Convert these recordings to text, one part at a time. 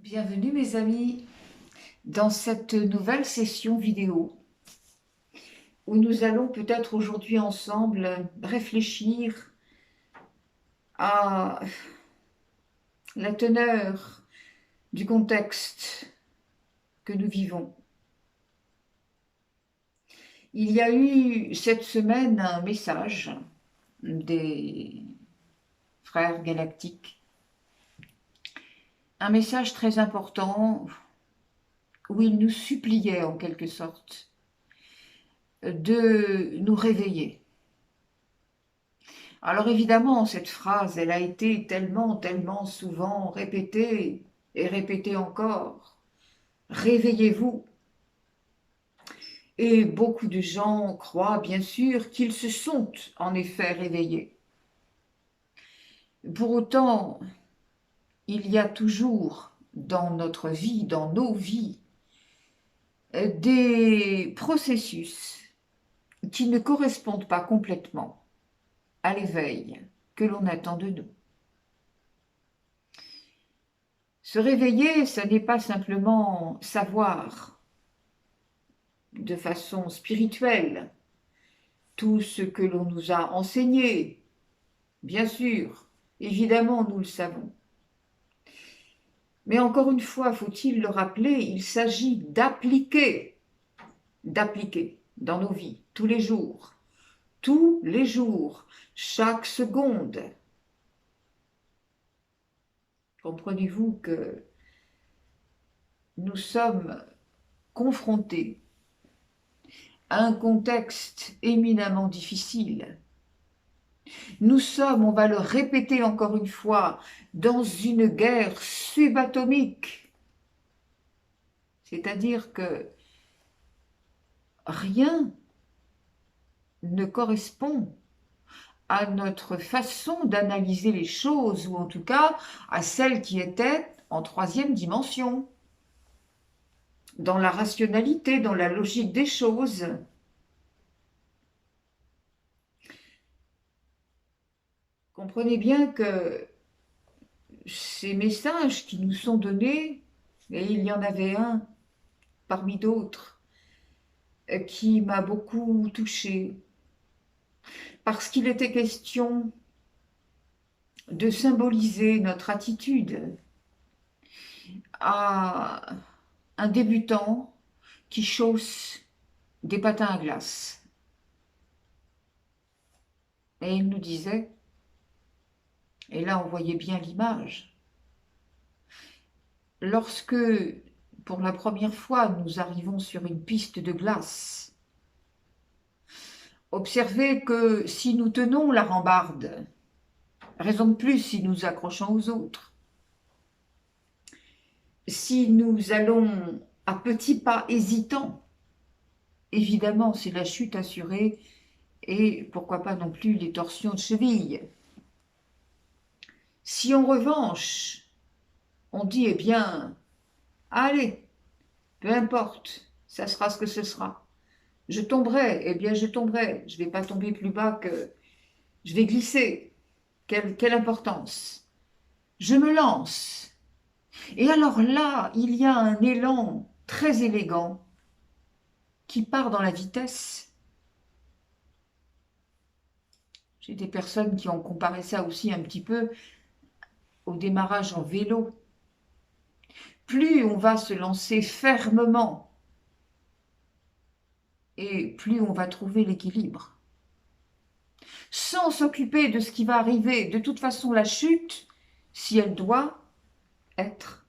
Bienvenue mes amis dans cette nouvelle session vidéo où nous allons peut-être aujourd'hui ensemble réfléchir à la teneur du contexte que nous vivons. Il y a eu cette semaine un message des frères galactiques, un message très important où ils nous suppliaient en quelque sorte de nous réveiller. Alors évidemment, cette phrase, elle a été tellement souvent répétée et répétée encore. Réveillez-vous. Et beaucoup de gens croient bien sûr qu'ils se sont en effet réveillés. Pour autant, il y a toujours dans notre vie, dans nos vies, des processus qui ne correspondent pas complètement à l'éveil que l'on attend de nous. Se réveiller, ce n'est pas simplement savoir de façon spirituelle tout ce que l'on nous a enseigné. Bien sûr, évidemment, nous le savons. Mais encore une fois, faut-il le rappeler, il s'agit d'appliquer dans nos vies, tous les jours, chaque seconde. Comprenez-vous que nous sommes confrontés à un contexte éminemment difficile. Nous sommes, on va le répéter encore une fois, dans une guerre subatomique. C'est-à-dire que rien ne correspond à notre façon d'analyser les choses, ou en tout cas à celle qui était en troisième dimension, dans la rationalité, dans la logique des choses. Comprenez bien que ces messages qui nous sont donnés, et il y en avait un parmi d'autres, qui m'a beaucoup touchée, parce qu'il était question de symboliser notre attitude à un débutant qui chausse des patins à glace. Et il nous disait, et là on voyait bien l'image, lorsque pour la première fois nous arrivons sur une piste de glace, observez que si nous tenons la rambarde, raison de plus si nous accrochons aux autres, si nous allons à petits pas hésitants, évidemment c'est la chute assurée et pourquoi pas non plus les torsions de cheville. Si en revanche on dit eh bien allez, peu importe, ça sera ce que ce sera, je tomberai, eh bien je tomberai, je ne vais pas tomber plus bas que je vais glisser, quelle importance, je me lance. Et alors là, il y a un élan très élégant qui part dans la vitesse. J'ai des personnes qui ont comparé ça aussi un petit peu au démarrage en vélo. Plus on va se lancer fermement et plus on va trouver l'équilibre. Sans s'occuper de ce qui va arriver. De toute façon, la chute, si elle doit être,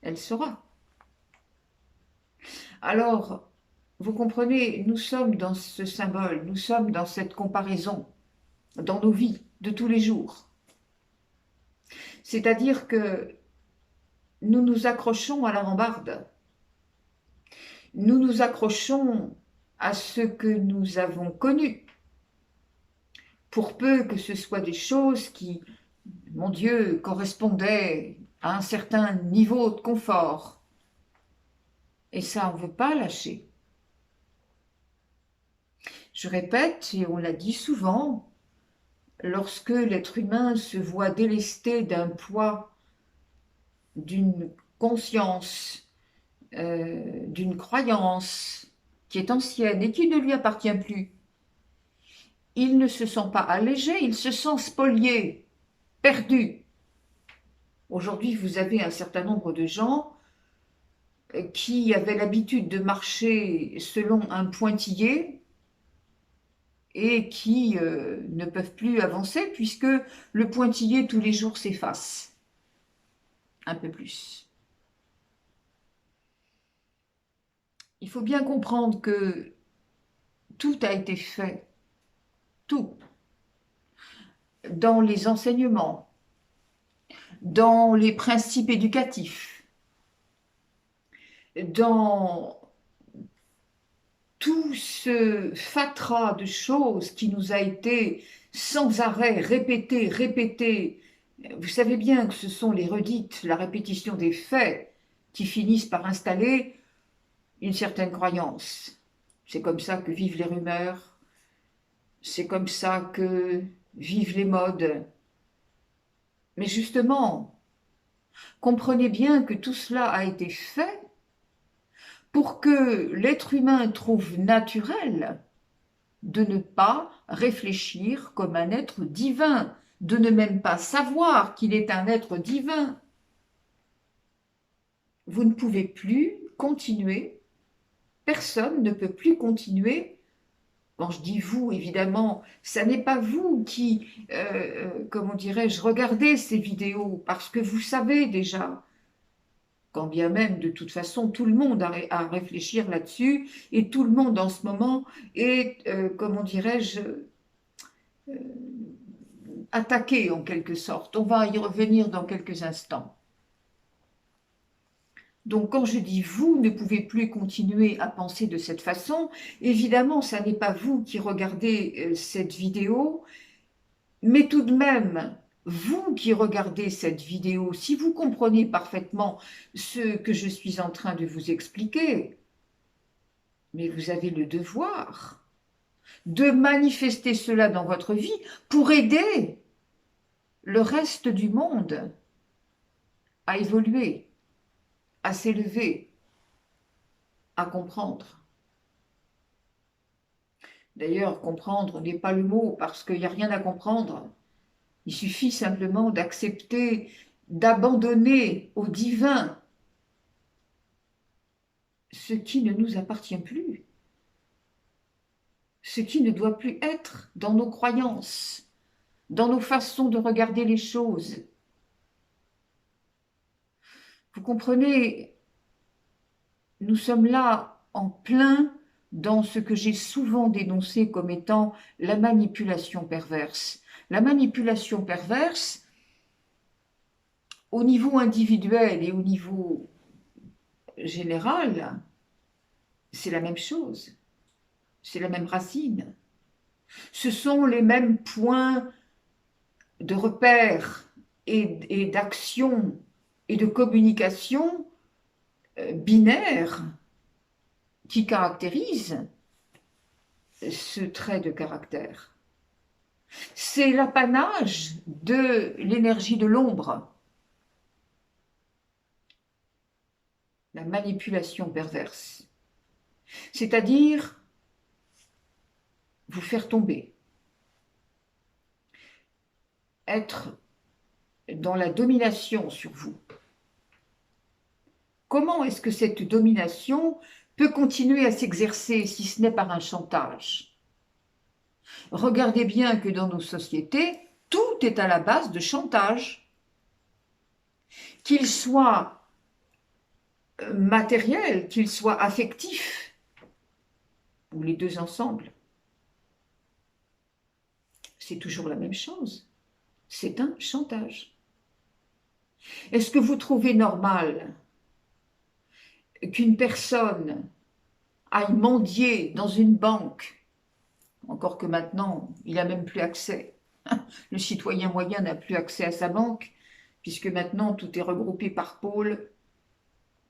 elle sera. Alors, vous comprenez, nous sommes dans ce symbole, nous sommes dans cette comparaison, dans nos vies de tous les jours. C'est-à-dire que nous nous accrochons à la rambarde. Nous nous accrochons à ce que nous avons connu. Pour peu que ce soit des choses qui, mon Dieu, correspondaient à un certain niveau de confort. Et ça, on ne veut pas lâcher. Je répète, et on l'a dit souvent, lorsque l'être humain se voit délesté d'un poids, d'une conscience d'une croyance qui est ancienne et qui ne lui appartient plus, il ne se sent pas allégé, il se sent spolié, perdu. Aujourd'hui, vous avez un certain nombre de gens qui avaient l'habitude de marcher selon un pointillé et qui ne peuvent plus avancer puisque le pointillé tous les jours s'efface un peu plus. Il faut bien comprendre que tout a été fait, tout, dans les enseignements, dans les principes éducatifs, dans tout ce fatras de choses qui nous a été sans arrêt répété, répété. Vous savez bien que ce sont les redites, la répétition des faits qui finissent par installer une certaine croyance. C'est comme ça que vivent les rumeurs, c'est comme ça que vivent les modes. Mais justement, comprenez bien que tout cela a été fait pour que l'être humain trouve naturel de ne pas réfléchir comme un être divin, de ne même pas savoir qu'il est un être divin. Vous ne pouvez plus continuer, personne ne peut plus continuer. Quand je dis vous, évidemment, ça n'est pas vous qui, comment dirais-je, regardez ces vidéos, parce que vous savez déjà, quand bien même, de toute façon, tout le monde a à réfléchir là-dessus, et tout le monde en ce moment est, comment dirais-je, attaqué en quelque sorte. On va y revenir dans quelques instants. Donc quand je dis vous ne pouvez plus continuer à penser de cette façon, évidemment, ça n'est pas vous qui regardez cette vidéo, mais tout de même, vous qui regardez cette vidéo, si vous comprenez parfaitement ce que je suis en train de vous expliquer, mais vous avez le devoir de manifester cela dans votre vie pour aider le reste du monde à évoluer, à s'élever, à comprendre. D'ailleurs, comprendre n'est pas le mot parce qu'il n'y a rien à comprendre. Il suffit simplement d'accepter, d'abandonner au divin ce qui ne nous appartient plus, ce qui ne doit plus être dans nos croyances, dans nos façons de regarder les choses. Vous comprenez, nous sommes là en plein dans ce que j'ai souvent dénoncé comme étant la manipulation perverse. La manipulation perverse, au niveau individuel et au niveau général, c'est la même chose, c'est la même racine. Ce sont les mêmes points de repère et d'action et de communication binaires qui caractérisent ce trait de caractère. C'est l'apanage de l'énergie de l'ombre, la manipulation perverse, c'est-à-dire vous faire tomber, être dans la domination sur vous. Comment est-ce que cette domination peut continuer à s'exercer si ce n'est par un chantage? Regardez bien que dans nos sociétés, tout est à la base de chantage, qu'il soit matériel, qu'il soit affectif, ou les deux ensemble. C'est toujours la même chose. C'est un chantage. Est-ce que vous trouvez normal qu'une personne aille mendier dans une banque, encore que maintenant, il n'a même plus accès. Le citoyen moyen n'a plus accès à sa banque, puisque maintenant tout est regroupé par pôle,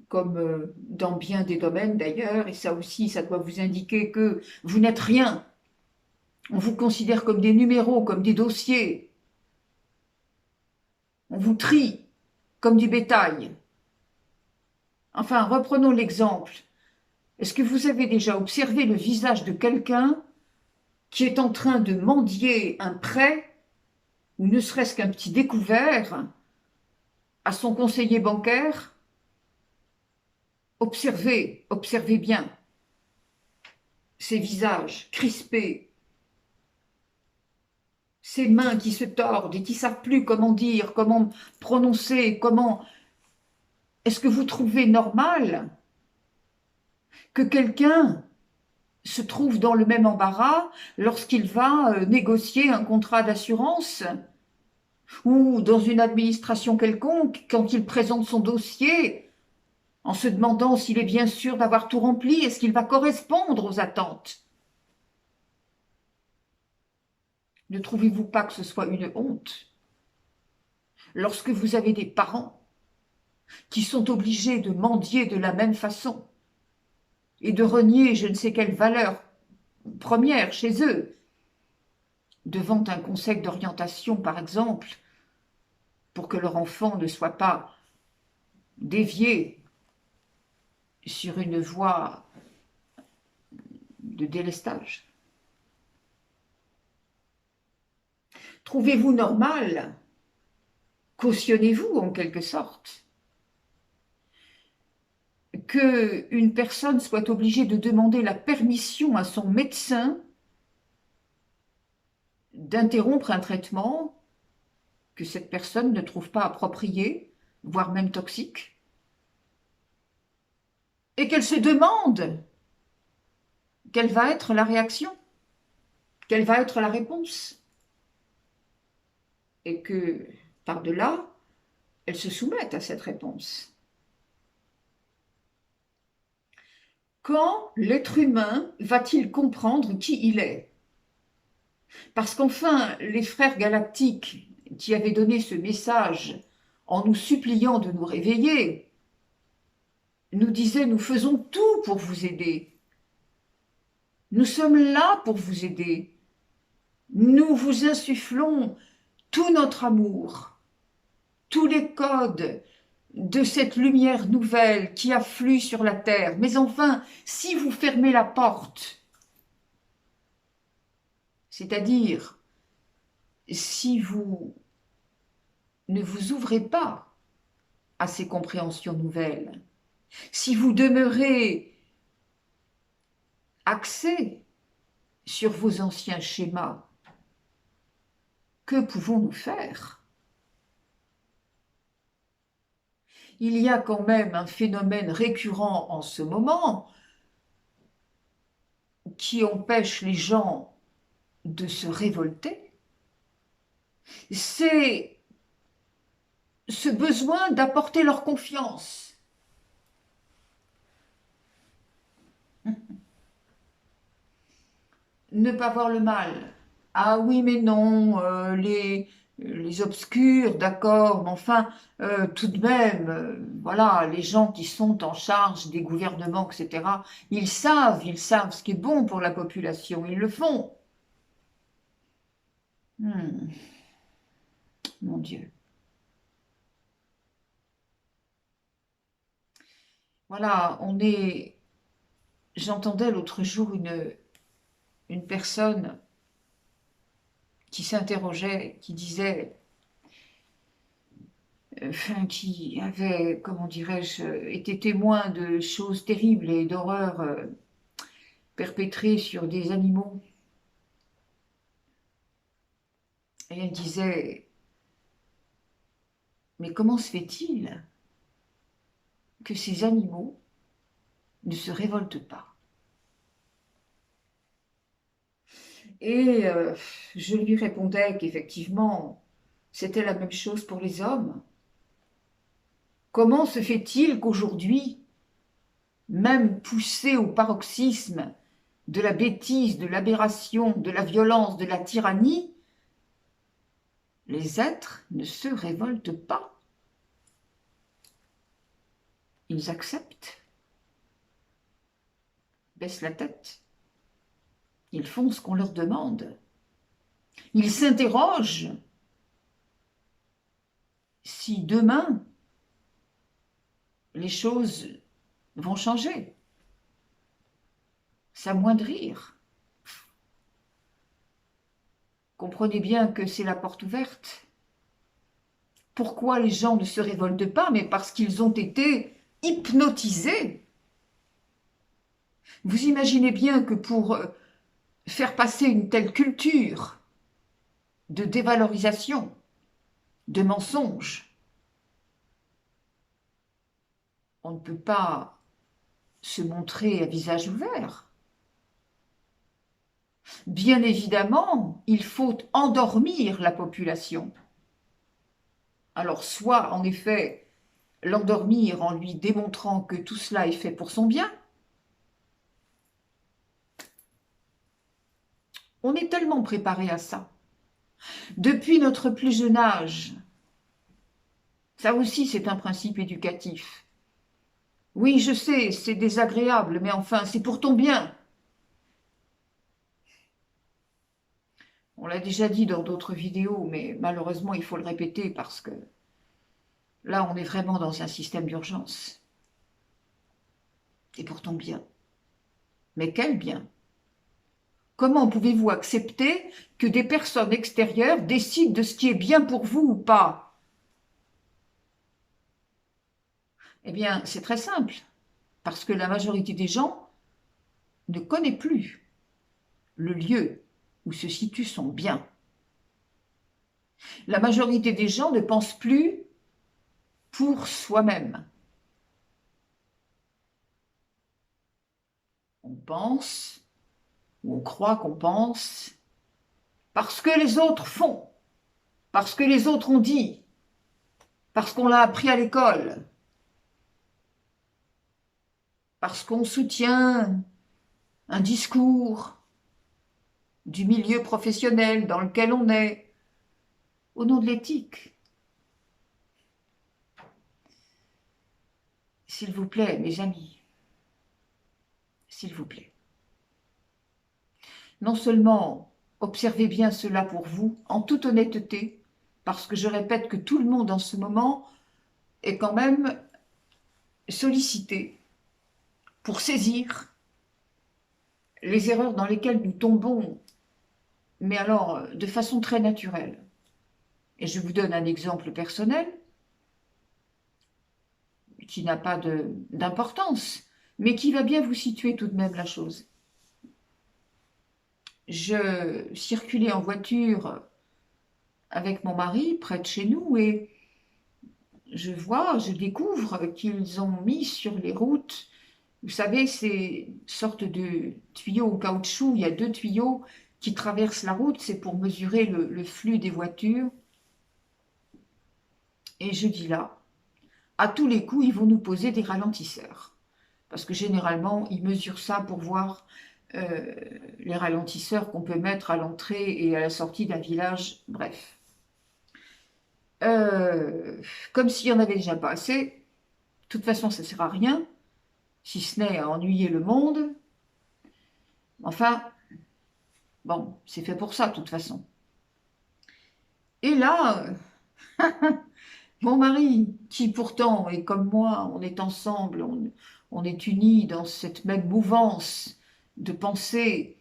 comme dans bien des domaines d'ailleurs, et ça aussi, ça doit vous indiquer que vous n'êtes rien. On vous considère comme des numéros, comme des dossiers. On vous trie comme du bétail. Enfin, reprenons l'exemple. Est-ce que vous avez déjà observé le visage de quelqu'un qui est en train de mendier un prêt ou ne serait-ce qu'un petit découvert à son conseiller bancaire? Observez, observez bien ces visages crispés, ces mains qui se tordent et qui ne savent plus comment dire, comment prononcer, comment... Est-ce que vous trouvez normal que quelqu'un se trouve dans le même embarras lorsqu'il va négocier un contrat d'assurance ou dans une administration quelconque, quand il présente son dossier, en se demandant s'il est bien sûr d'avoir tout rempli, est-ce qu'il va correspondre aux attentes? Ne trouvez-vous pas que ce soit une honte lorsque vous avez des parents qui sont obligés de mendier de la même façon et de renier je ne sais quelle valeur première chez eux devant un conseil d'orientation, par exemple, pour que leur enfant ne soit pas dévié sur une voie de délestage? Trouvez-vous normal, cautionnez-vous en quelque sorte, qu'une personne soit obligée de demander la permission à son médecin d'interrompre un traitement que cette personne ne trouve pas approprié, voire même toxique, et qu'elle se demande quelle va être la réaction, quelle va être la réponse, et que, par-delà, elle se soumette à cette réponse. Quand l'être humain va-t-il comprendre qui il est? Parce qu'enfin, les frères galactiques qui avaient donné ce message en nous suppliant de nous réveiller, nous disaient: nous faisons tout pour vous aider. Nous sommes là pour vous aider. Nous vous insufflons tout notre amour, tous les codes de cette lumière nouvelle qui afflue sur la terre. Mais enfin, si vous fermez la porte, c'est-à-dire si vous ne vous ouvrez pas à ces compréhensions nouvelles, si vous demeurez axé sur vos anciens schémas, que pouvons-nous faire? Il y a quand même un phénomène récurrent en ce moment qui empêche les gens de se révolter, c'est ce besoin d'apporter leur confiance. Ne pas voir le mal. Ah oui, mais non, les obscurs, d'accord, mais enfin, tout de même, voilà, les gens qui sont en charge des gouvernements, etc., ils savent ce qui est bon pour la population, ils le font. Mon Dieu. Voilà, j'entendais l'autre jour une personne qui s'interrogeait, qui disait, enfin, qui avait, comment dirais-je, été témoin de choses terribles et d'horreurs perpétrées sur des animaux. Et elle disait, mais comment se fait-il que ces animaux ne se révoltent pas? Et je lui répondais qu'effectivement, c'était la même chose pour les hommes. Comment se fait-il qu'aujourd'hui, même poussés au paroxysme de la bêtise, de l'aberration, de la violence, de la tyrannie, les êtres ne se révoltent pas. Ils acceptent, baissent la tête, ils font ce qu'on leur demande. Ils s'interrogent si demain les choses vont changer, s'amoindrir. Comprenez bien que c'est la porte ouverte. Pourquoi les gens ne se révoltent pas? Mais parce qu'ils ont été hypnotisés. Vous imaginez bien que pour faire passer une telle culture de dévalorisation, de mensonges, on ne peut pas se montrer à visage ouvert. Bien évidemment, il faut endormir la population. Alors, soit, en effet, l'endormir en lui démontrant que tout cela est fait pour son bien. On est tellement préparé à ça. Depuis notre plus jeune âge, ça aussi c'est un principe éducatif. Oui, je sais, c'est désagréable, mais enfin, c'est pour ton bien. On l'a déjà dit dans d'autres vidéos, mais malheureusement, il faut le répéter parce que là, on est vraiment dans un système d'urgence. C'est pour ton bien. Mais quel bien? Comment pouvez-vous accepter que des personnes extérieures décident de ce qui est bien pour vous ou pas? Eh bien, c'est très simple, parce que la majorité des gens ne connaît plus le lieu où se situe son bien. La majorité des gens ne pensent plus pour soi-même. On pense, ou on croit qu'on pense, parce que les autres font, parce que les autres ont dit, parce qu'on l'a appris à l'école, parce qu'on soutient un discours du milieu professionnel dans lequel on est, au nom de l'éthique. S'il vous plaît, mes amis, s'il vous plaît. Non seulement observez bien cela pour vous, en toute honnêteté, parce que je répète que tout le monde en ce moment est quand même sollicité pour saisir les erreurs dans lesquelles nous tombons, mais alors de façon très naturelle. Et je vous donne un exemple personnel qui n'a pas d'importance, mais qui va bien vous situer tout de même la chose. Je circulais en voiture avec mon mari près de chez nous et je découvre qu'ils ont mis sur les routes, vous savez, ces sortes de tuyaux en caoutchouc, il y a 2 tuyaux qui traversent la route, c'est pour mesurer le flux des voitures. Et je dis là, à tous les coups, ils vont nous poser des ralentisseurs. Parce que généralement, ils mesurent ça pour voir les ralentisseurs qu'on peut mettre à l'entrée et à la sortie d'un village, bref. Comme s'il n'y en avait déjà pas assez, de toute façon, ça ne sert à rien, si ce n'est à ennuyer le monde. Enfin, bon, c'est fait pour ça, de toute façon. Et là, mon mari, qui pourtant est comme moi, on est ensemble, on est unis dans cette même mouvance de pensée,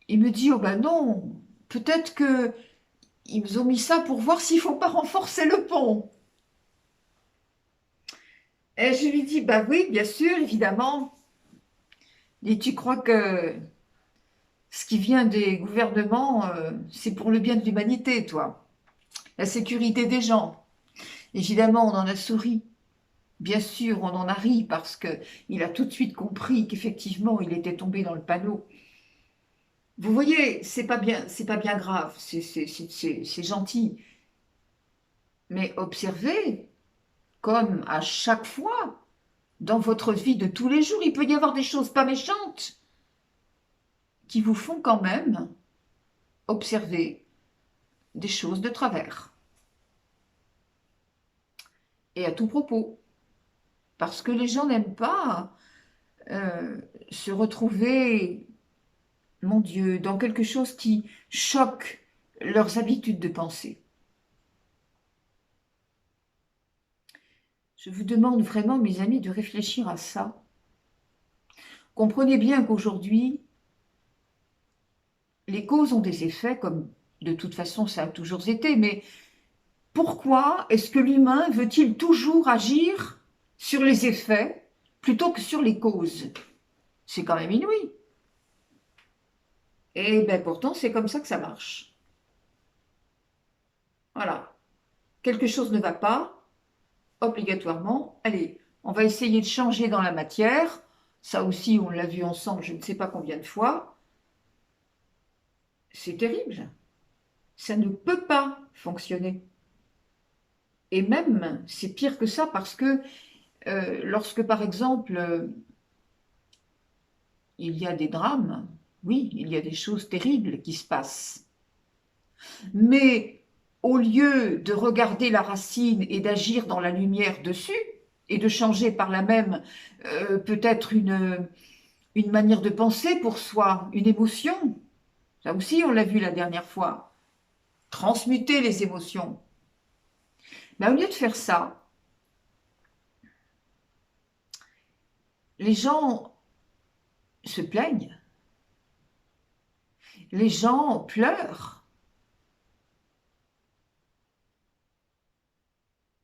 il me dit, oh ben non, peut-être que ils ont mis ça pour voir s'il ne faut pas renforcer le pont. Et je lui dis, bah oui, bien sûr, évidemment. Et tu crois que ce qui vient des gouvernements, c'est pour le bien de l'humanité, toi. La sécurité des gens. Évidemment, on en a souri. Bien sûr, on en a ri parce qu'il a tout de suite compris qu'effectivement, il était tombé dans le panneau. Vous voyez, c'est pas bien grave, c'est gentil. Mais observez, comme à chaque fois, dans votre vie de tous les jours, il peut y avoir des choses pas méchantes qui vous font quand même observer des choses de travers. Et à tout propos, parce que les gens n'aiment pas se retrouver, mon Dieu, dans quelque chose qui choque leurs habitudes de pensée. Je vous demande vraiment, mes amis, de réfléchir à ça. Comprenez bien qu'aujourd'hui, les causes ont des effets, comme de toute façon ça a toujours été, mais pourquoi est-ce que l'humain veut-il toujours agir sur les effets plutôt que sur les causes? C'est quand même inouï. Et bien pourtant, c'est comme ça que ça marche. Voilà. Quelque chose ne va pas, obligatoirement, allez, on va essayer de changer dans la matière. Ça aussi, on l'a vu ensemble, je ne sais pas combien de fois. C'est terrible. Ça ne peut pas fonctionner. Et même, c'est pire que ça parce que lorsque, par exemple, il y a des drames, oui, il y a des choses terribles qui se passent. Mais au lieu de regarder la racine et d'agir dans la lumière dessus, et de changer par là même peut-être une manière de penser pour soi, une émotion, ça aussi on l'a vu la dernière fois, transmuter les émotions. Mais au lieu de faire ça, les gens se plaignent, les gens pleurent,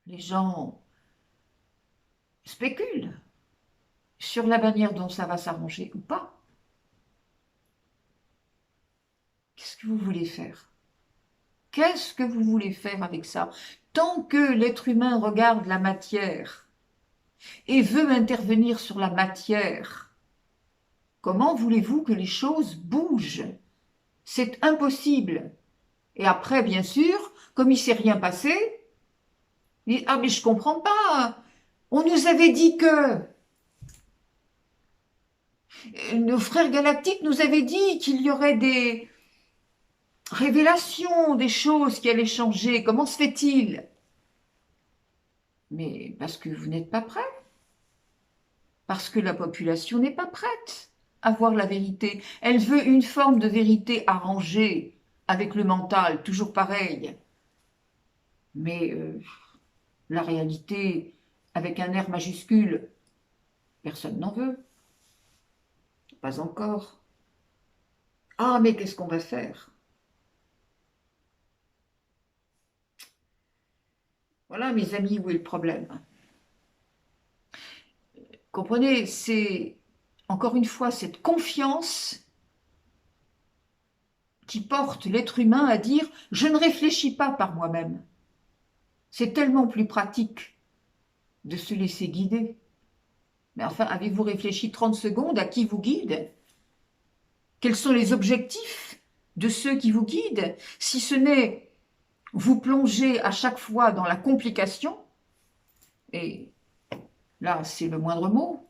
les gens spéculent sur la manière dont ça va s'arranger ou pas. Qu'est-ce que vous voulez faire? Qu'est-ce que vous voulez faire avec ça? Tant que l'être humain regarde la matière et veut intervenir sur la matière, comment voulez-vous que les choses bougent? C'est impossible. Et après, bien sûr, comme il ne s'est rien passé, il dit, ah mais je comprends pas, on nous avait dit que, nos frères galactiques nous avaient dit qu'il y aurait des révélations, des choses qui allaient changer, comment se fait-il? Mais parce que vous n'êtes pas prêts, parce que la population n'est pas prête à voir la vérité. Elle veut une forme de vérité arrangée avec le mental, toujours pareil. Mais la réalité, avec un R majuscule, personne n'en veut. Pas encore. Ah, mais qu'est-ce qu'on va faire? Voilà, mes amis, où est le problème? Comprenez, c'est encore une fois cette confiance qui porte l'être humain à dire « je ne réfléchis pas par moi-même ». C'est tellement plus pratique de se laisser guider. Mais enfin, avez-vous réfléchi 30 secondes à qui vous guide? Quels sont les objectifs de ceux qui vous guident? Si ce n'est vous plonger à chaque fois dans la complication, et là c'est le moindre mot,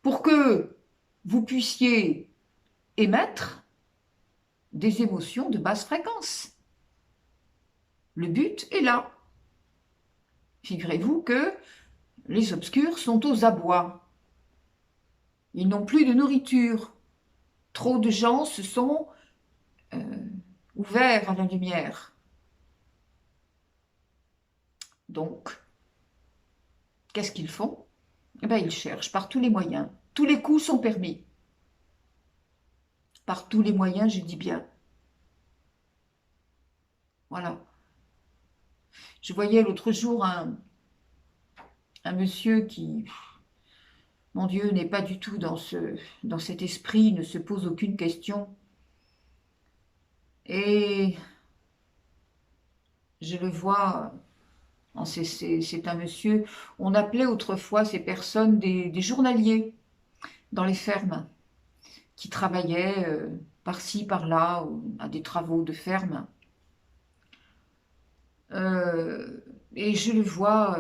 pour que vous puissiez émettre des émotions de basse fréquence. Le but est là. Figurez-vous que les obscurs sont aux abois. Ils n'ont plus de nourriture. Trop de gens se sont ouverts à la lumière. Donc, qu'est-ce qu'ils font? Eh bien, ils cherchent par tous les moyens. Tous les coups sont permis. Par tous les moyens, je dis bien. Voilà. Je voyais l'autre jour un monsieur qui, mon Dieu, n'est pas du tout dans cet esprit, ne se pose aucune question. Et je le vois, c'est un monsieur, on appelait autrefois ces personnes des journaliers dans les fermes, qui travaillaient par-ci, par-là, à des travaux de ferme. Et je le vois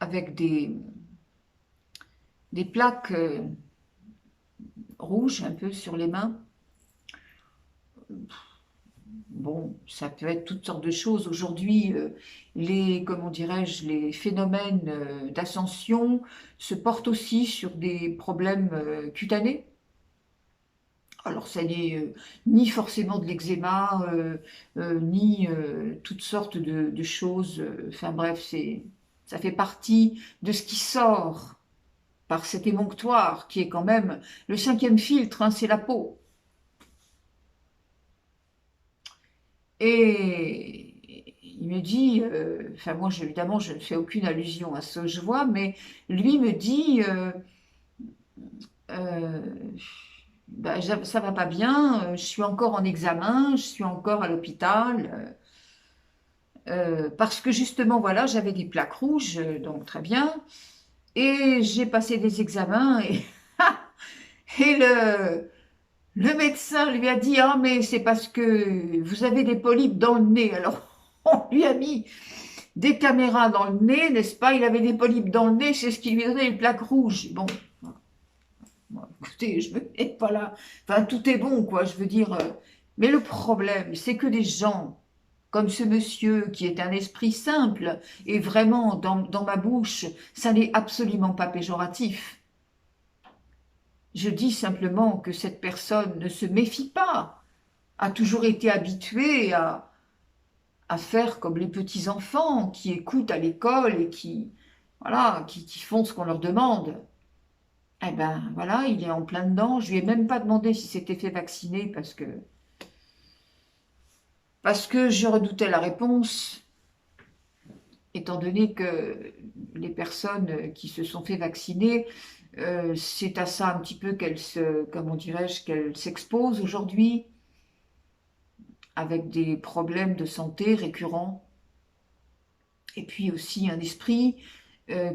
avec des plaques rouges un peu sur les mains. Bon, ça peut être toutes sortes de choses. Aujourd'hui, comment dirais-je, les phénomènes d'ascension se portent aussi sur des problèmes cutanés. Alors, ça n'est ni forcément de l'eczéma, ni toutes sortes de choses. Enfin bref, c'est Ça fait partie de ce qui sort par cet émonctoire qui est quand même le cinquième filtre, hein, c'est la peau. Et il me dit, enfin moi évidemment je ne fais aucune allusion à ce que je vois, mais lui me dit, euh, bah, ça va pas bien, je suis encore en examen, je suis encore à l'hôpital, parce que justement voilà j'avais des plaques rouges, donc très bien, et j'ai passé des examens et, et le médecin lui a dit, ah mais c'est parce que vous avez des polypes dans le nez, alors on lui a mis des caméras dans le nez, n'est-ce pas? Il avait des polypes dans le nez, c'est ce qui lui donnait les plaques rouges. Bon, écoutez, je me mets pas là. Enfin, tout est bon, quoi, je veux dire. Mais le problème, c'est que des gens comme ce monsieur, qui est un esprit simple, et vraiment, dans ma bouche, ça n'est absolument pas péjoratif. Je dis simplement que cette personne ne se méfie pas, a toujours été habituée à faire comme les petits-enfants qui écoutent à l'école et voilà, qui font ce qu'on leur demande. Eh ben voilà, il est en plein dedans. Je lui ai même pas demandé si s'était fait vacciner parce que je redoutais la réponse, étant donné que les personnes qui se sont fait vacciner, c'est à ça un petit peu comment dirais-je, qu'elles s'exposent aujourd'hui, avec des problèmes de santé récurrents, et puis aussi un esprit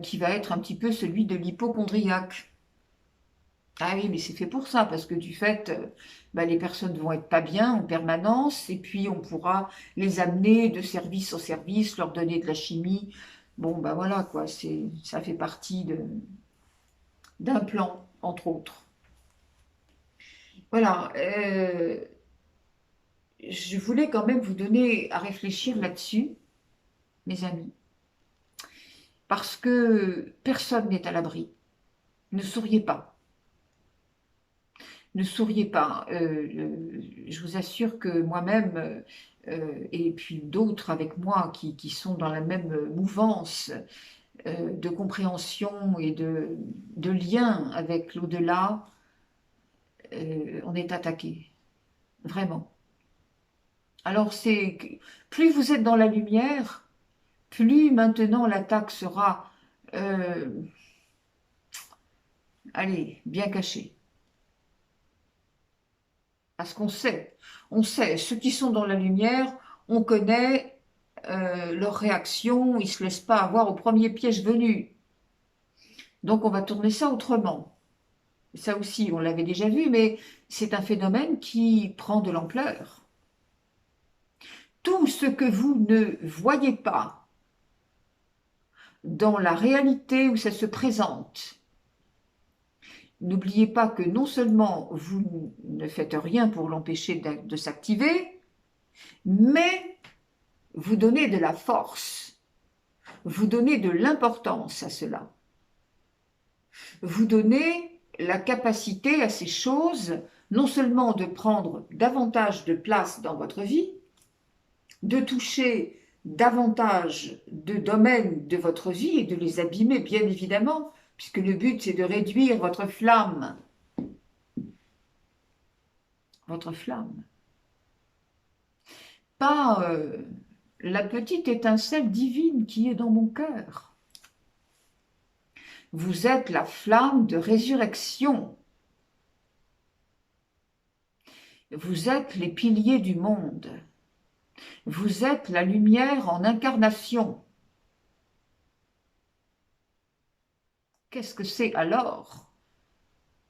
qui va être un petit peu celui de l'hypocondriaque. Ah oui, mais c'est fait pour ça, parce que du fait, bah, les personnes vont être pas bien en permanence, et puis on pourra les amener de service en service, leur donner de la chimie. Bon, ben voilà, quoi, ça fait partie d'un plan, entre autres. Voilà, je voulais quand même vous donner à réfléchir là-dessus, mes amis, parce que personne n'est à l'abri. Ne souriez pas. Ne souriez pas. Je vous assure que moi-même, et puis d'autres avec moi qui sont dans la même mouvance de compréhension et de lien avec l'au-delà, on est attaqué, vraiment. Alors plus vous êtes dans la lumière, plus maintenant l'attaque sera, euh, allez, bien cachée. Parce on sait, ceux qui sont dans la lumière, on connaît leur réaction, ils ne se laissent pas avoir au premier piège venu. Donc on va tourner ça autrement. Ça aussi, on l'avait déjà vu, mais c'est un phénomène qui prend de l'ampleur. Tout ce que vous ne voyez pas dans la réalité où ça se présente, n'oubliez pas que non seulement vous ne faites rien pour l'empêcher de s'activer, mais vous donnez de la force, vous donnez de l'importance à cela. Vous donnez la capacité à ces choses, non seulement de prendre davantage de place dans votre vie, de toucher davantage de domaines de votre vie et de les abîmer, bien évidemment, puisque le but c'est de réduire votre flamme. Votre flamme. Pas la petite étincelle divine qui est dans mon cœur. Vous êtes la flamme de résurrection. Vous êtes les piliers du monde. Vous êtes la lumière en incarnation. Qu'est-ce que c'est alors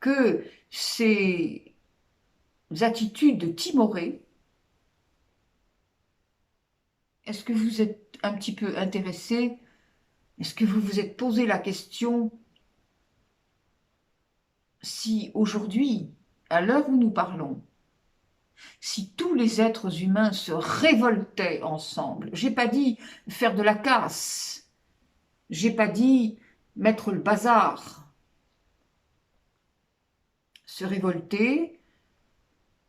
que ces attitudes timorées? Est-ce que vous êtes un petit peu intéressé? Est-ce que vous vous êtes posé la question si aujourd'hui, à l'heure où nous parlons, si tous les êtres humains se révoltaient ensemble, j'ai pas dit faire de la casse, j'ai pas dit mettre le bazar. Se révolter,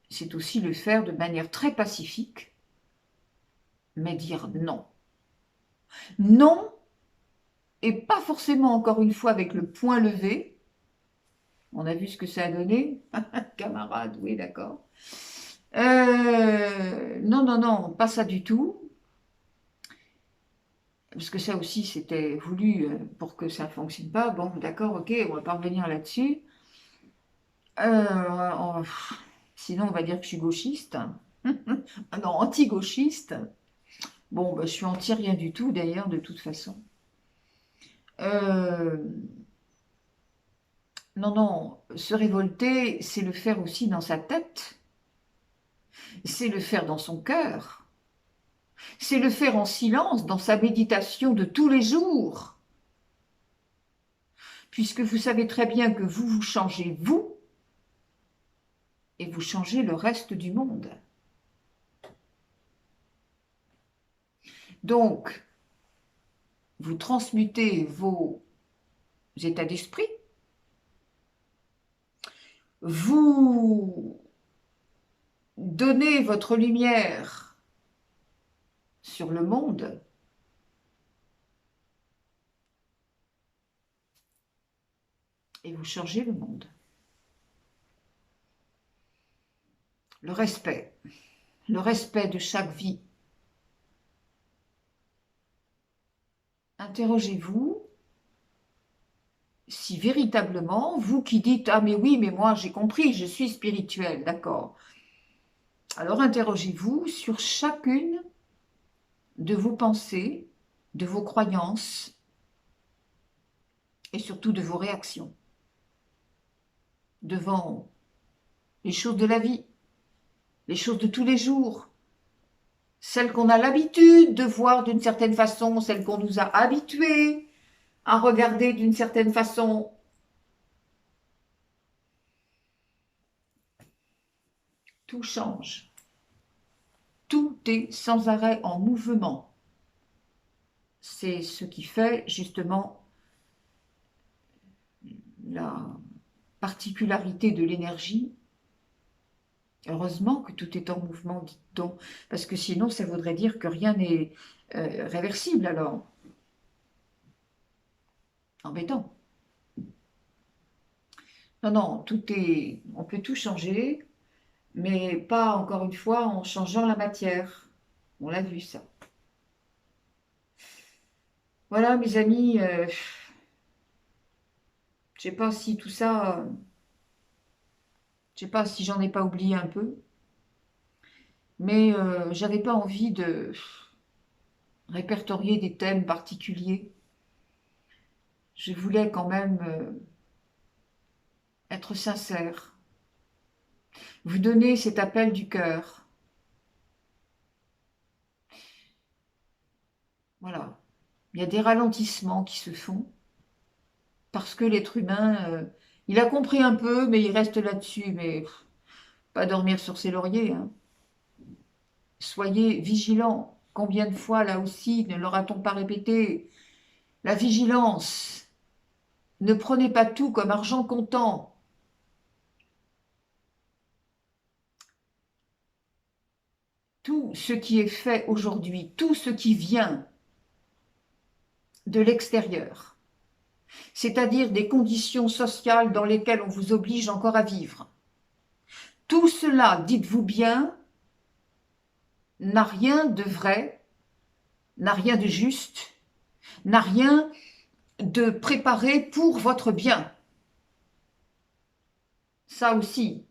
c'est aussi le faire de manière très pacifique, mais dire non. Non et pas forcément encore une fois avec le poing levé. On a vu ce que ça a donné, camarade, oui d'accord. Non, non, non, pas ça du tout. Parce que ça aussi, c'était voulu pour que ça ne fonctionne pas. Bon, d'accord, ok, on va pas revenir là-dessus. Euh, on- Sinon, on va dire que je suis gauchiste. Ah non, anti-gauchiste. Bon, bah, je suis anti rien du tout, d'ailleurs, de toute façon. Euh, non, non, se révolter, c'est le faire aussi dans sa tête. C'est le faire dans son cœur. C'est le faire en silence, dans sa méditation de tous les jours. Puisque vous savez très bien que vous, vous changez vous, et vous changez le reste du monde. Donc, vous transmutez vos états d'esprit, vous donnez votre lumière sur le monde et vous changez le monde. Le respect de chaque vie. Interrogez-vous si véritablement, vous qui dites « Ah mais oui, mais moi j'ai compris, je suis spirituel, d'accord ». Alors interrogez-vous sur chacune de vos pensées, de vos croyances et surtout de vos réactions devant les choses de la vie, les choses de tous les jours, celles qu'on a l'habitude de voir d'une certaine façon, celles qu'on nous a habitués à regarder d'une certaine façon. Tout change. Tout est sans arrêt en mouvement. C'est ce qui fait justement la particularité de l'énergie. Heureusement que tout est en mouvement, dit-on, parce que sinon ça voudrait dire que rien n'est réversible alors. Embêtant. Non, non, on peut tout changer, mais pas encore une fois en changeant la matière. On l'a vu ça. Voilà mes amis, je sais pas si tout ça, je sais pas si j'en ai pas oublié un peu, mais j'avais pas envie de répertorier des thèmes particuliers. Je voulais quand même être sincère, vous donner cet appel du cœur. Voilà. Il y a des ralentissements qui se font parce que l'être humain, il a compris un peu, mais il reste là-dessus. Mais pas dormir sur ses lauriers, hein. Soyez vigilants. Combien de fois, là aussi, ne l'aura-t-on pas répété? La vigilance. Ne prenez pas tout comme argent comptant. Tout ce qui est fait aujourd'hui, tout ce qui vient de l'extérieur, c'est-à-dire des conditions sociales dans lesquelles on vous oblige encore à vivre. Tout cela, dites-vous bien, n'a rien de vrai, n'a rien de juste, n'a rien de préparé pour votre bien. Ça aussi,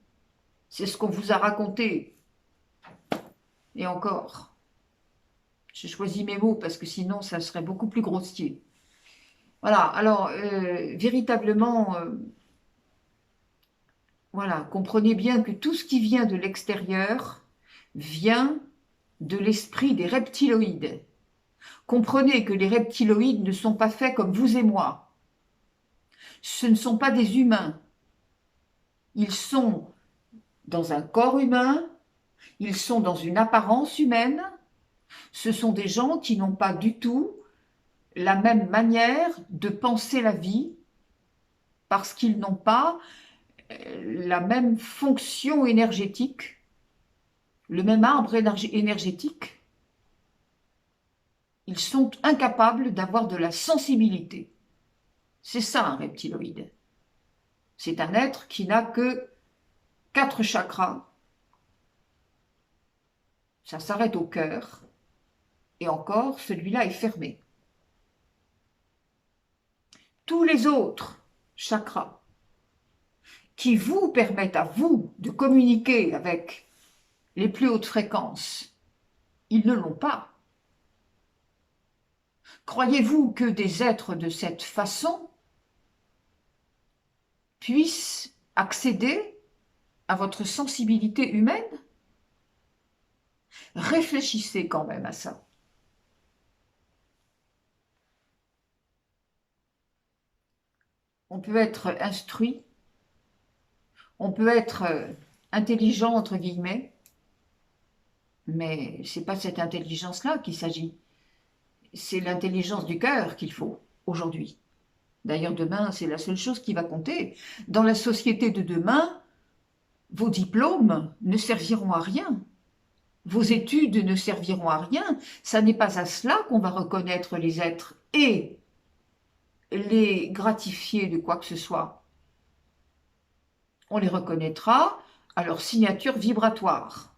c'est ce qu'on vous a raconté. Et encore, j'ai choisi mes mots parce que sinon ça serait beaucoup plus grossier. Voilà, alors véritablement, voilà, comprenez bien que tout ce qui vient de l'extérieur vient de l'esprit des reptiloïdes. Comprenez que les reptiloïdes ne sont pas faits comme vous et moi. Ce ne sont pas des humains. Ils sont dans un corps humain, ils sont dans une apparence humaine. Ce sont des gens qui n'ont pas du tout la même manière de penser la vie parce qu'ils n'ont pas la même fonction énergétique, le même arbre énergétique. Ils sont incapables d'avoir de la sensibilité. C'est ça un reptiloïde. C'est un être qui n'a que 4 chakras. Ça s'arrête au cœur. Et encore, celui-là est fermé. Tous les autres chakras qui vous permettent à vous de communiquer avec les plus hautes fréquences, ils ne l'ont pas. Croyez-vous que des êtres de cette façon puissent accéder à votre sensibilité humaine? Réfléchissez quand même à ça. On peut être instruit, on peut être intelligent, entre guillemets, mais ce n'est pas cette intelligence-là qu'il s'agit. C'est l'intelligence du cœur qu'il faut aujourd'hui. D'ailleurs, demain, c'est la seule chose qui va compter. Dans la société de demain, vos diplômes ne serviront à rien. Vos études ne serviront à rien. Ça n'est pas à cela qu'on va reconnaître les êtres et les gratifier de quoi que ce soit. On les reconnaîtra à leur signature vibratoire.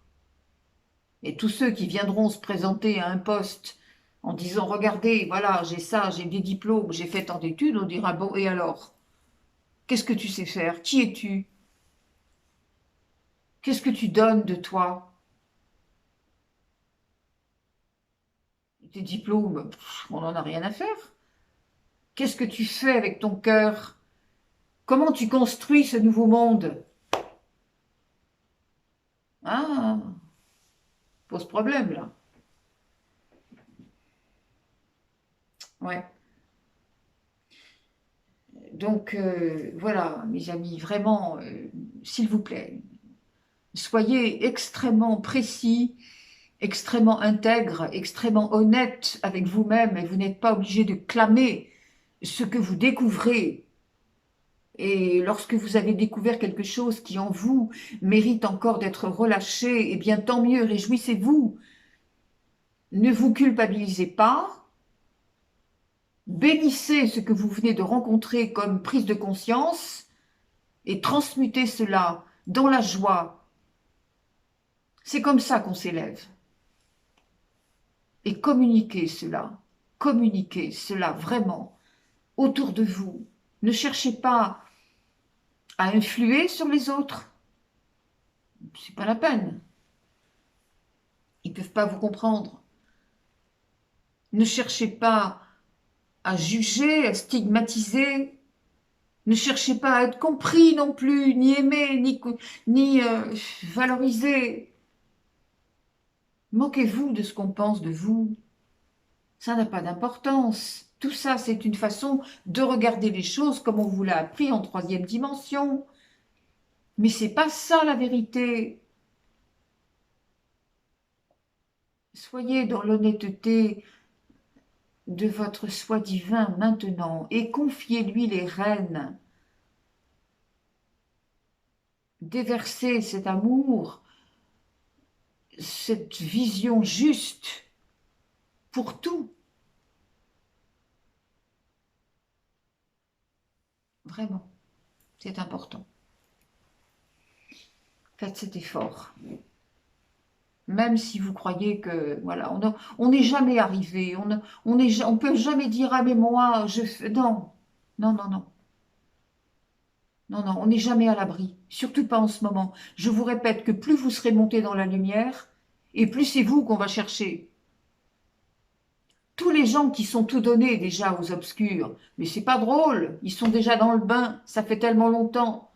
Et tous ceux qui viendront se présenter à un poste en disant « Regardez, voilà, j'ai ça, j'ai des diplômes, j'ai fait tant d'études », on dira « Bon, et alors? Qu'est-ce que tu sais faire? Qui es-tu? Qu'est-ce que tu donnes de toi? Tes diplômes, on n'en a rien à faire. Qu'est-ce que tu fais avec ton cœur? Comment tu construis ce nouveau monde? Ah, pose problème là. Ouais. Donc voilà, mes amis, vraiment, s'il vous plaît, soyez extrêmement précis, extrêmement intègre, extrêmement honnête avec vous-même et vous n'êtes pas obligé de clamer ce que vous découvrez. Et lorsque vous avez découvert quelque chose qui en vous mérite encore d'être relâché, eh bien tant mieux, réjouissez-vous. Ne vous culpabilisez pas. Bénissez ce que vous venez de rencontrer comme prise de conscience et transmutez cela dans la joie. C'est comme ça qu'on s'élève. Et communiquez cela vraiment autour de vous. Ne cherchez pas à influer sur les autres. C'est pas la peine. Ils ne peuvent pas vous comprendre. Ne cherchez pas à juger, à stigmatiser. Ne cherchez pas à être compris non plus, ni aimé, ni valorisé. Moquez-vous de ce qu'on pense de vous. Ça n'a pas d'importance. Tout ça, c'est une façon de regarder les choses comme on vous l'a appris en 3e dimension. Mais c'est pas ça la vérité. Soyez dans l'honnêteté de votre soi divin maintenant et confiez-lui les rênes. Déversez cet amour, cette vision juste pour tout. Vraiment, c'est important. Faites cet effort. Même si vous croyez que, voilà, on n'est jamais arrivé, on peut jamais dire, ah mais moi, je fais... Non, non, non, non. Non, non, on n'est jamais à l'abri, surtout pas en ce moment. Je vous répète que plus vous serez monté dans la lumière, et plus c'est vous qu'on va chercher. Tous les gens qui sont tout donnés déjà aux obscurs, mais c'est pas drôle, ils sont déjà dans le bain, ça fait tellement longtemps.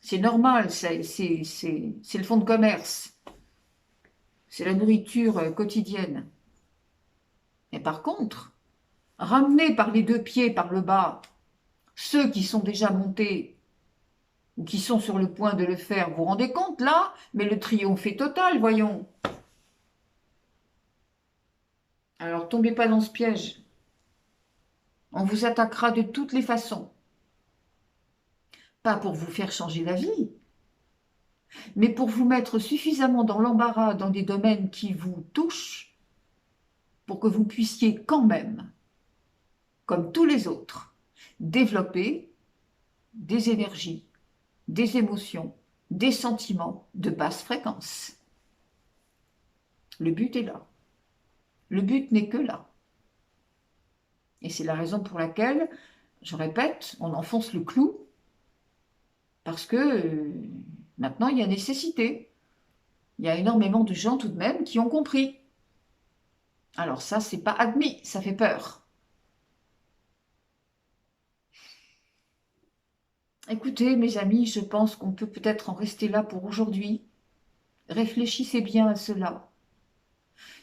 C'est normal, c'est le fonds de commerce. C'est la nourriture quotidienne. Mais par contre, ramenez par les 2 pieds par le bas ceux qui sont déjà montés ou qui sont sur le point de le faire, vous vous rendez compte là? Mais le triomphe est total, voyons. Alors tombez pas dans ce piège. On vous attaquera de toutes les façons. Pas pour vous faire changer d'avis, mais pour vous mettre suffisamment dans l'embarras dans des domaines qui vous touchent pour que vous puissiez quand même, comme tous les autres, développer des énergies, des émotions, des sentiments de basse fréquence. Le but est là. Le but n'est que là. Et c'est la raison pour laquelle, je répète, on enfonce le clou, parce que maintenant il y a nécessité. Il y a énormément de gens tout de même qui ont compris. Alors ça, c'est pas admis, ça fait peur. Écoutez, mes amis, je pense qu'on peut peut-être en rester là pour aujourd'hui. Réfléchissez bien à cela.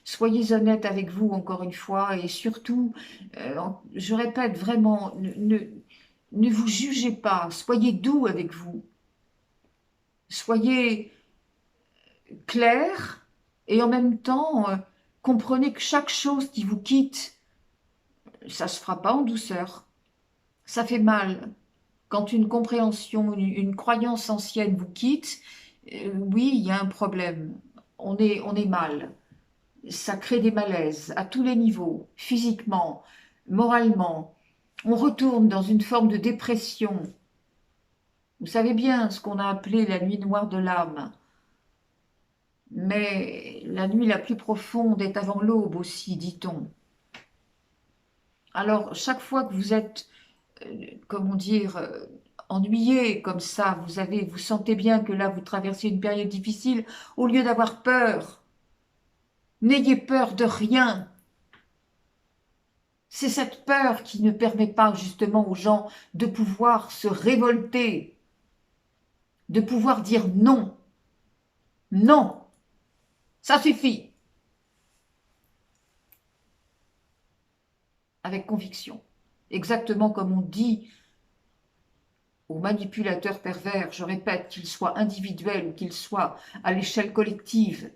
Soyez honnête avec vous, encore une fois, et surtout, je répète vraiment, ne vous jugez pas, soyez doux avec vous. Soyez clair et en même temps, comprenez que chaque chose qui vous quitte, ça ne se fera pas en douceur. Ça fait mal. Quand une compréhension, une croyance ancienne vous quitte, oui, il y a un problème. On est mal. Ça crée des malaises à tous les niveaux, physiquement, moralement. On retourne dans une forme de dépression. Vous savez bien ce qu'on a appelé la nuit noire de l'âme. Mais la nuit la plus profonde est avant l'aube aussi, dit-on. Alors, chaque fois que vous êtes, comment dire, ennuyé comme ça, vous sentez bien que là, vous traversez une période difficile, au lieu d'avoir peur, n'ayez peur de rien. C'est cette peur qui ne permet pas justement aux gens de pouvoir se révolter, de pouvoir dire non. Non, ça suffit, avec conviction. Exactement comme on dit aux manipulateurs pervers, je répète, qu'ils soient individuels ou qu'ils soient à l'échelle collective.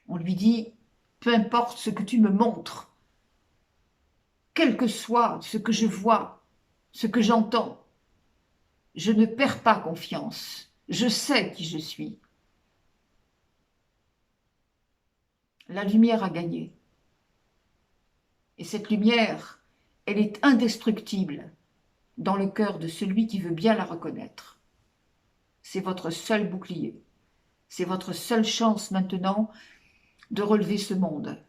On lui dit, peu importe ce que tu me montres, quel que soit ce que je vois, ce que j'entends, je ne perds pas confiance. Je sais qui je suis. La lumière a gagné. Et cette lumière, elle est indestructible dans le cœur de celui qui veut bien la reconnaître. C'est votre seul bouclier. C'est votre seule chance maintenant de relever ce monde.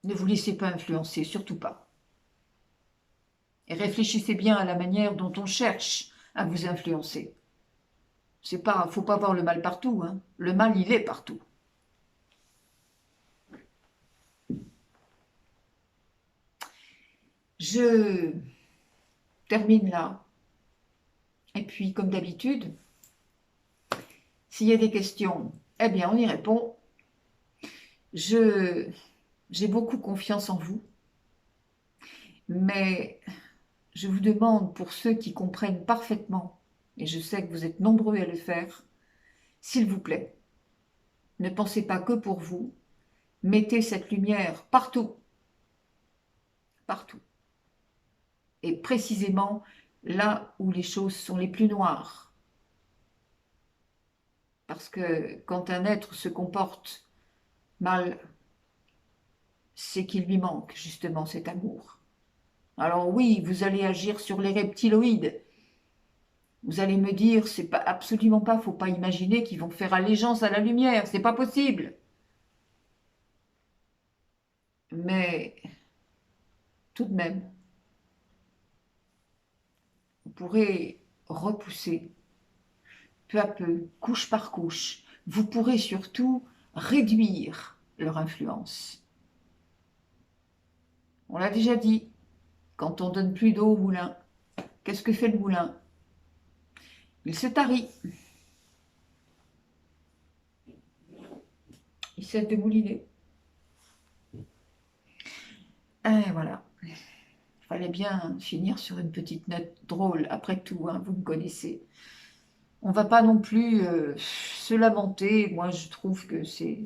Ne vous laissez pas influencer, surtout pas. Et réfléchissez bien à la manière dont on cherche à vous influencer. Faut pas voir le mal partout, hein. Le mal, il est partout. Je termine là. Et puis, comme d'habitude, s'il y a des questions, eh bien, on y répond. J'ai beaucoup confiance en vous, mais je vous demande, pour ceux qui comprennent parfaitement, et je sais que vous êtes nombreux à le faire, s'il vous plaît, ne pensez pas que pour vous, mettez cette lumière partout, partout, et précisément là où les choses sont les plus noires. Parce que quand un être se comporte mal, c'est qu'il lui manque justement cet amour. Alors oui, vous allez agir sur les reptiloïdes. Vous allez me dire, c'est pas absolument pas, faut pas imaginer qu'ils vont faire allégeance à la lumière, c'est pas possible. Mais tout de même, vous pourrez repousser peu à peu, couche par couche. Vous pourrez surtout réduire leur influence. On l'a déjà dit, quand on donne plus d'eau au moulin, qu'est-ce que fait le moulin? Il se tarit. Il cesse de mouliner. Et voilà. Il fallait bien finir sur une petite note drôle, après tout, hein, vous me connaissez. On ne va pas non plus se lamenter. Moi, je trouve que c'est...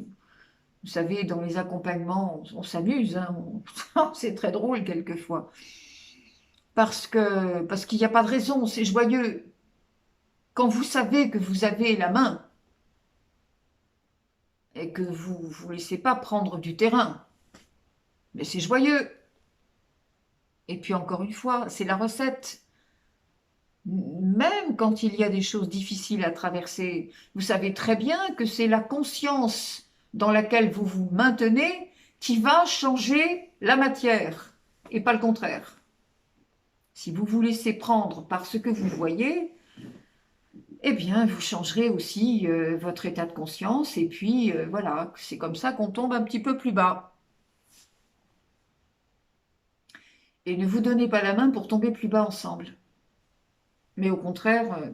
Vous savez, dans les accompagnements, on s'amuse. Hein, c'est très drôle quelquefois. Parce qu'il n'y a pas de raison, c'est joyeux. Quand vous savez que vous avez la main, et que vous ne vous laissez pas prendre du terrain. Mais c'est joyeux. Et puis encore une fois, c'est la recette. Même quand il y a des choses difficiles à traverser, vous savez très bien que c'est la conscience dans laquelle vous vous maintenez qui va changer la matière et pas le contraire. Si vous vous laissez prendre par ce que vous voyez, eh bien, vous changerez aussi votre état de conscience et puis voilà, c'est comme ça qu'on tombe un petit peu plus bas. Et ne vous donnez pas la main pour tomber plus bas ensemble. Mais au contraire,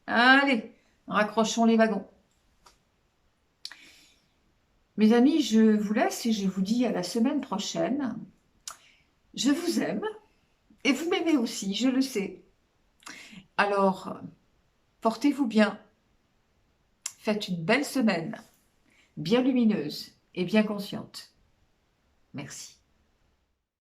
allez, raccrochons les wagons. Mes amis, je vous laisse et je vous dis à la semaine prochaine. Je vous aime et vous m'aimez aussi, je le sais. Alors, portez-vous bien. Faites une belle semaine, bien lumineuse et bien consciente. Merci.